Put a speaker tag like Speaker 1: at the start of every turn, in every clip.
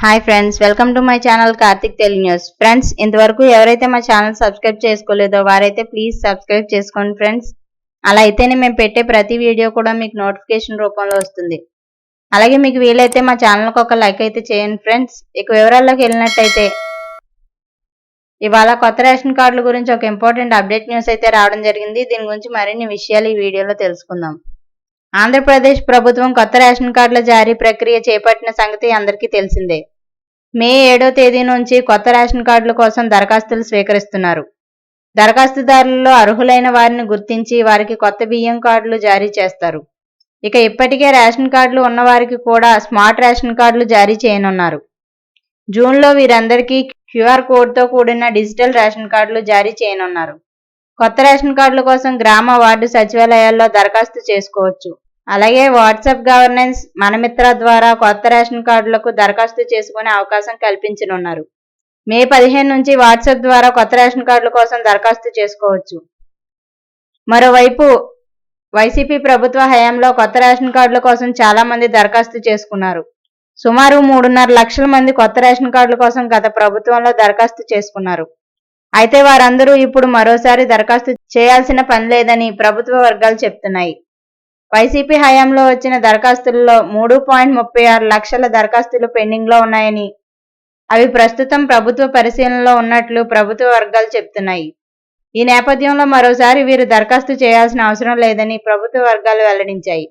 Speaker 1: Hi friends, welcome to my channel Karthik Telugu news. Friends, ఇంతవరకు ఎవరైతే మా ఛానల్ సబ్స్క్రైబ్ చేసుకోలేదో వారైతే ప్లీజ్ సబ్స్క్రైబ్ చేసుకోండి ఫ్రెండ్స్. అలా అయితేనే మేము పెట్టే ప్రతి వీడియో కూడా మీకు నోటిఫికేషన్ రూపంలో వస్తుంది. అలాగే మీకు వీలైతే మా ఛానల్కి ఒక లైక్ అయితే చేయండి ఫ్రెండ్స్. ఇక వివరాల్లోకి వెళ్ళినట్టయితే ఇవాళ కొత్త రేషన్ కార్డుల గురించి ఒక ఇంపార్టెంట్ అప్డేట్ న్యూస్ అయితే రావడం జరిగింది. దీని గురించి మరిన్ని విషయాలు ఈ వీడియోలో తెలుసుకుందాం. ఆంధ్రప్రదేశ్ ప్రభుత్వం కొత్త రేషన్ కార్డుల జారీ ప్రక్రియ చేపట్టిన సంగతి అందరికీ తెలిసిందే. మే 7వ తేదీ నుంచి కొత్త రేషన్ కార్డుల కోసం దరఖాస్తులు స్వీకరిస్తున్నారు. దరఖాస్తుదారులలో అర్హులైన వారిని గుర్తించి వారికి కొత్త బియ్యం కార్డులు జారీ చేస్తారు. ఇక ఇప్పటికే రేషన్ కార్డులు ఉన్నవారికి కూడా స్మార్ట్ రేషన్ కార్డులు జారీ చేయనున్నారు. జూన్లో వీరందరికీ QR కోడ్తో కూడిన డిజిటల్ రేషన్ కార్డులు జారీ చేయనున్నారు. కొత్త రేషన్ కార్డుల కోసం గ్రామ వార్డు సచివాలయాల్లో దరఖాస్తు చేసుకోవచ్చు. అలాగే వాట్సాప్ గవర్నెన్స్ మనమిత్ర ద్వారా కొత్త రేషన్ కార్డులకు దరఖాస్తు చేసుకునే అవకాశం కల్పించనున్నారు. మే 15 నుంచి వాట్సాప్ ద్వారా కొత్త రేషన్ కార్డుల కోసం దరఖాస్తు చేసుకోవచ్చు. మరోవైపు వైసీపీ ప్రభుత్వ హయాంలో కొత్త రేషన్ కార్డుల కోసం చాలా మంది దరఖాస్తు చేసుకున్నారు. సుమారు 3.5 లక్షల మంది కొత్త రేషన్ కార్డుల కోసం గత ప్రభుత్వంలో దరఖాస్తు చేసుకున్నారు. అయితే వారందరూ ఇప్పుడు మరోసారి దరఖాస్తు చేయాల్సిన పని లేదని ప్రభుత్వ వర్గాలు చెప్తున్నాయి. వైసీపీ హయాంలో వచ్చిన దరఖాస్తులలో 3.36 లక్షల దరఖాస్తులు పెండింగ్లో ఉన్నాయని, అవి ప్రస్తుతం ప్రభుత్వ పరిశీలనలో ఉన్నట్లు ప్రభుత్వ వర్గాలు చెప్తున్నాయి. ఈ నేపథ్యంలో మరోసారి వీరు దరఖాస్తు చేయాల్సిన అవసరం లేదని ప్రభుత్వ వర్గాలు వెల్లడించాయి.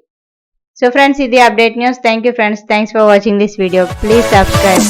Speaker 1: సో ఫ్రెండ్స్, ఇది update news. Thank you friends. Thanks for watching this video. Please subscribe.